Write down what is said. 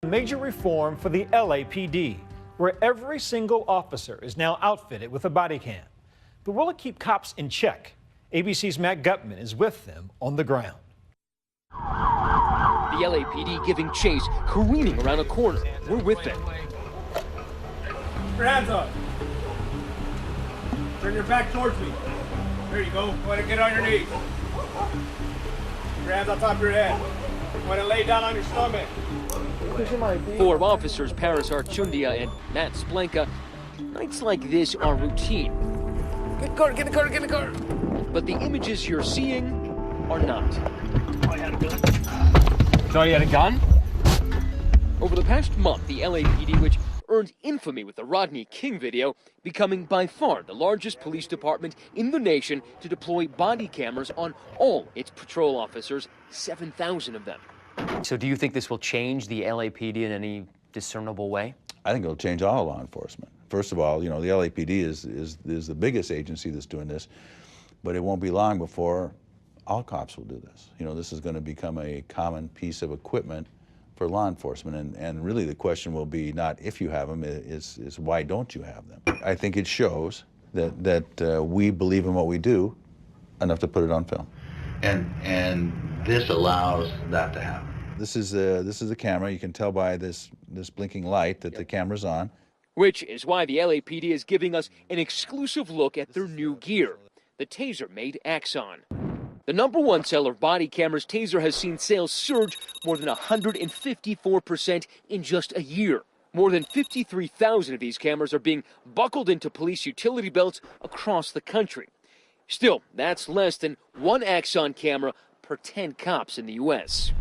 Major reform for the LAPD, where every single officer is now outfitted with a body cam. But will it keep cops in check? ABC's Matt Gutman is with them on the ground. The LAPD giving chase, careening around a corner. We're with them. Keep your hands up. Turn your back towards me. There you go. Go ahead and get on your knees. Keep your hands on top of your head. Go ahead and lay down on your stomach. Four officers, Paris Archundia and Matt Splenka. Nights like this are routine. Get in the car, get in the car, get in the car. But the images you're seeing are not. Oh, you had a gun? Thought you had a gun? Over the past month, the LAPD, which earned infamy with the Rodney King video, becoming by far the largest police department in the nation to deploy body cameras on all its patrol officers, 7,000 of them. So do you think this will change the LAPD in any discernible way? I think it'll change all law enforcement. First of all, you know, the LAPD is the biggest agency that's doing this, but it won't be long before all cops will do this. You know, this is going to become a common piece of equipment for law enforcement, and really the question will be not if you have them, is why don't you have them? I think it shows that we believe in what we do enough to put it on film. And this allows that to happen. This is a camera. You can tell by this blinking light that the camera's on. Which is why the LAPD is giving us an exclusive look at their new gear, the Taser-made AXON. The #1 seller of body cameras, Taser has seen sales surge more than 154% in just a year. More than 53,000 of these cameras are being buckled into police utility belts across the country. Still, that's less than one AXON camera per 10 cops in the U.S.